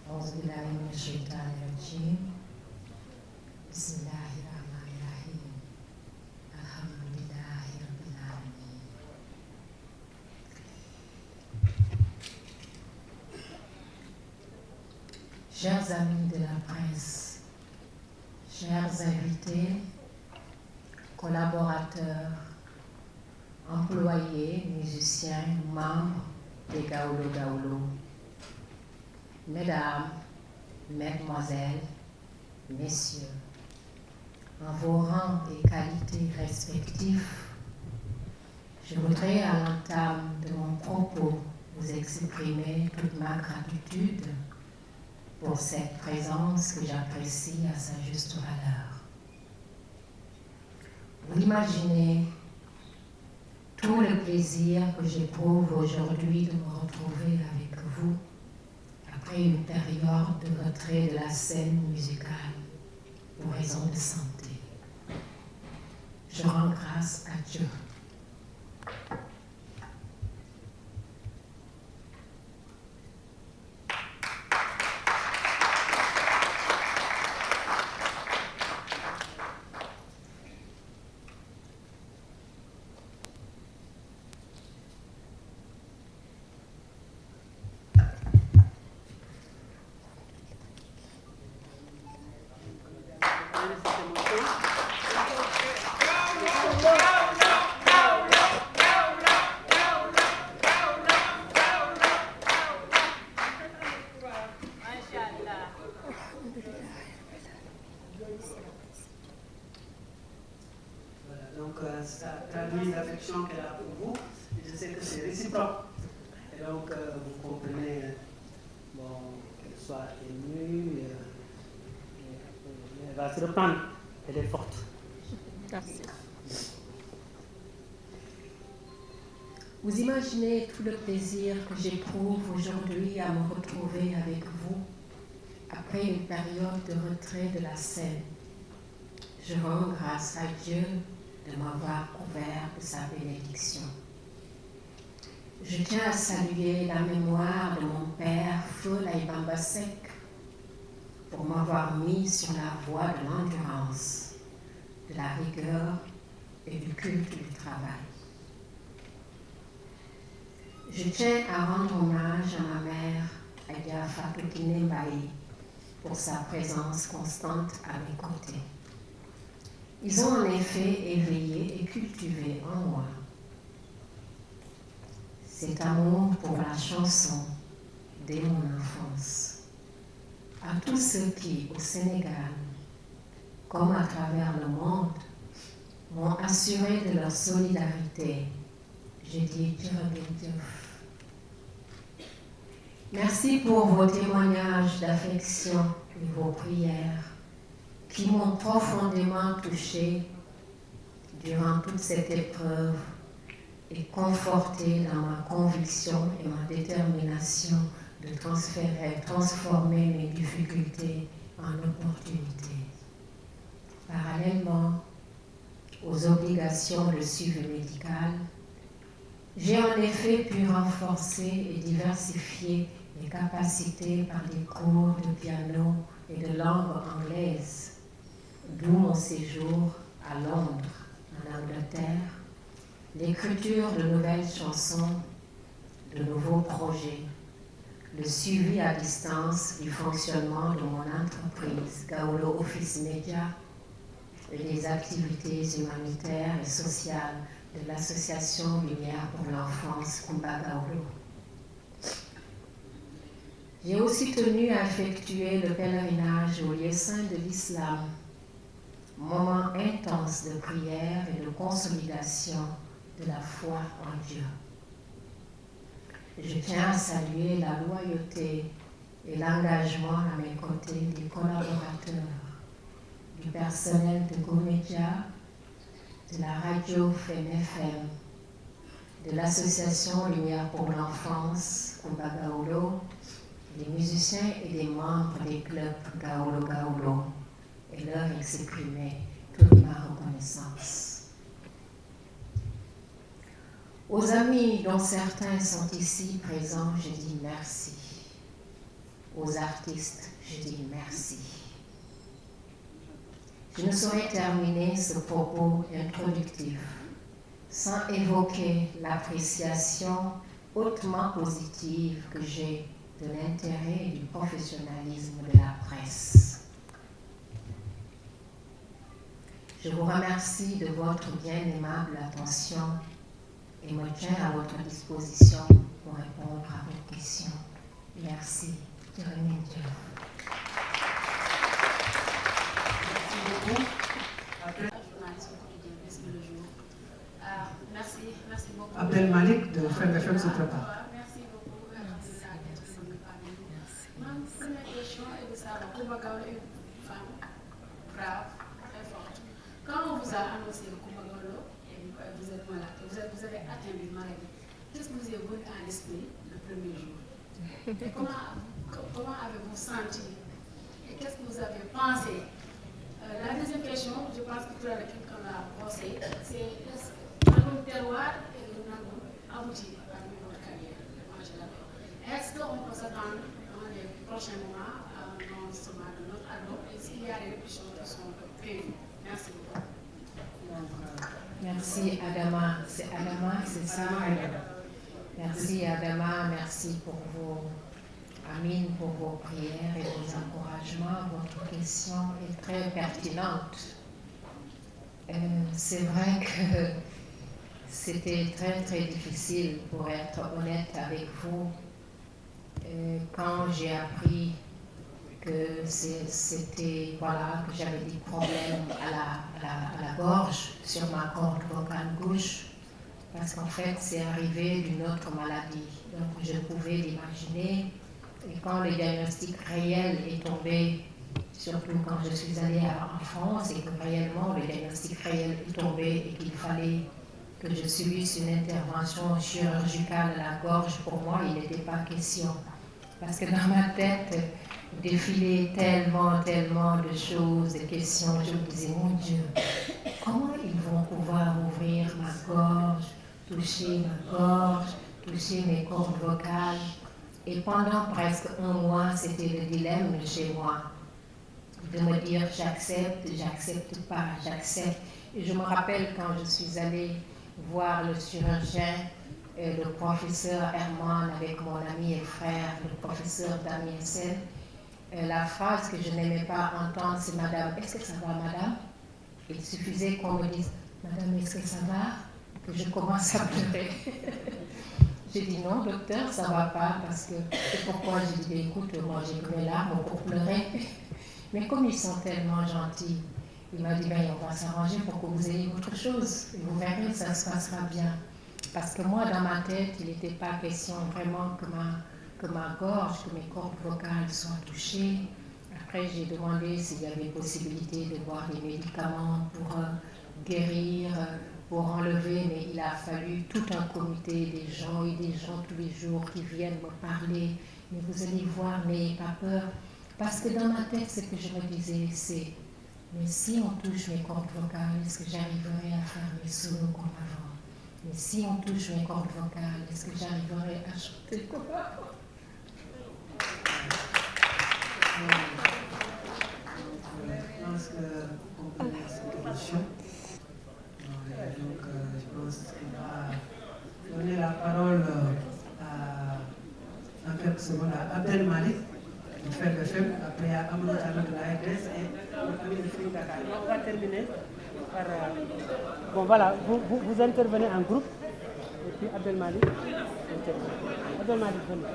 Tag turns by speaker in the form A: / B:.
A: أعوذ بالله من الشيطان الرجيم بسم الله الرحمن الرحيم الحمد لله رب العالمين. Chers amis de la presse, chers invités, collaborateurs, employés, musiciens, membres des Gaulo Gaulo, mesdames, mesdemoiselles, messieurs, en vos rangs et qualités respectifs, je voudrais à l'entame de mon propos vous exprimer toute ma gratitude pour cette présence que j'apprécie à sa juste valeur. Vous imaginez tout le plaisir que j'éprouve aujourd'hui de me retrouver avec vous après une période de retrait de la scène musicale pour raison de santé. Je rends grâce à Dieu.
B: Ça traduit l'affection qu'elle a pour vous. Et je sais que c'est réciproque. Et donc, vous comprenez qu'elle soit émue. Elle va se reprendre. Elle est forte.
A: Merci. Vous imaginez tout le plaisir que j'éprouve aujourd'hui à me retrouver avec vous après une période de retrait de la scène. Je rends grâce à Dieu de m'avoir couvert de sa bénédiction. Je tiens à saluer la mémoire de mon père, Feu Laïbamba Sek, pour m'avoir mis sur la voie de l'endurance, de la rigueur et du culte du travail. Je tiens à rendre hommage à ma mère, Aïda Fatou Kiné Mbaye, pour sa présence constante à mes côtés. Ils ont en effet éveillé et cultivé en moi cet amour pour la chanson dès mon enfance. À tous ceux qui, au Sénégal, comme à travers le monde, m'ont assuré de leur solidarité, je dis jërëjëf. Merci pour vos témoignages d'affection et vos prières qui m'ont profondément touchée durant toute cette épreuve et conforté dans ma conviction et ma détermination de transformer mes difficultés en opportunités. Parallèlement aux obligations de suivi médical, j'ai en effet pu renforcer et diversifier mes capacités par des cours de piano et de langue anglaise, d'où mon séjour à Londres, en Angleterre, l'écriture de nouvelles chansons, de nouveaux projets, le suivi à distance du fonctionnement de mon entreprise Gaulo Office Media et les activités humanitaires et sociales de l'association Lumière pour l'enfance Kumba Gaulo. J'ai aussi tenu à effectuer le pèlerinage au lieu saint de l'islam, moment intense de prière et de consolidation de la foi en Dieu. Je tiens à saluer la loyauté et l'engagement à mes côtés des collaborateurs, du personnel de GoMedia, de la radio FEM-FM, de l'association Lumière pour l'enfance Kumba Gaulo, des musiciens et des membres des clubs Gaulo Gaulo, et leur exprimer toute ma reconnaissance. Aux amis dont certains sont ici présents, je dis merci. aux artistes, je dis merci. Je ne saurais terminer ce propos introductif sans évoquer l'appréciation hautement positive que j'ai de l'intérêt et du professionnalisme de la presse. Je vous remercie de votre bien aimable attention et me tiens à votre disposition pour répondre à vos questions. Merci. Dieu remercie.
C: Merci beaucoup.
B: Abdel Malik de Frère FM se prépare.
C: Merci beaucoup. Ma première question est de savoir Coumba Gawlo est une femme brave, très forte. Quand on vous a annoncé que Coumba Gawlo, vous êtes malade, vous avez atteint une maladie, qu'est-ce que vous avez venu à l'esprit le premier jour? Et comment avez-vous senti? Et qu'est-ce que vous avez pensé? La deuxième question, je pense que tout à l'heure quelqu'un l'a brossé, c'est dans le terroir et le Nango aboutit parmi votre carrière. Est-ce qu'on peut s'attendre dans les prochains mois à un enregistrement de notre album? Est-ce qu'il y a des répétitions qui sont prévues? Merci beaucoup.
A: Merci Adama. C'est Adama, c'est ça? Merci Adama, merci pour vos Amine pour vos prières et vos encouragements. Votre question est très pertinente. C'est vrai que c'était très très difficile, pour être honnête avec vous, quand j'ai appris que c'était, voilà, que j'avais des problèmes à la gorge, sur ma corde vocale gauche, parce qu'en fait c'est arrivé d'une autre maladie. Donc je pouvais l'imaginer. Et quand le diagnostic réel est tombé, surtout quand je suis allée en France et que réellement le diagnostic réel est tombé et qu'il fallait que je subisse une intervention chirurgicale à la gorge, pour moi, il n'était pas question. Parce que dans ma tête défilaient tellement de choses, de questions. Je me disais, mon Dieu, comment ils vont pouvoir ouvrir ma gorge, toucher ma gorge, toucher mes cordes vocales? Et pendant presque un mois, c'était le dilemme chez moi, de me dire j'accepte pas, j'accepte. Et je me rappelle quand je suis allée voir le chirurgien, le professeur Herman avec mon ami et frère, le professeur Damien Sen, la phrase que je n'aimais pas entendre, c'est Madame, est-ce que ça va Madame? Il suffisait qu'on me dise Madame, est-ce que ça va? Que je commence à pleurer. J'ai dit non, docteur, ça ne va pas, parce que c'est pourquoi j'ai dit écoute, moi j'ai que mes larmes pour pleurer. Mais comme ils sont tellement gentils, il m'a dit on va s'arranger pour que vous ayez autre chose. Et vous verrez, ça se passera bien. Parce que moi, dans ma tête, il n'était pas question vraiment que ma gorge, que mes cordes vocales soient touchées. Après, j'ai demandé s'il y avait possibilité de boire des médicaments pour guérir, pour enlever, mais il a fallu tout un comité des gens tous les jours qui viennent me parler. Mais vous allez voir, n'ayez pas peur. Parce que dans ma tête, ce que je me disais, c'est mais si on touche mes cordes vocales, est-ce que j'arriverai à faire mes solos comme avant? Mais si on touche mes cordes vocales, est-ce que j'arriverai à chanter comme avant?
B: Je pense qu'on peut cette question. Donc, je pense qu'on va donner la parole en quelques secondes à Abdel Malik, de Frère FM, après à Amadou Diallo de la RTS et Amine de Free Dakar. On va terminer par. Bon, voilà, vous intervenez en groupe, et puis Abdel Malik intervient. Abdel Malik, venez.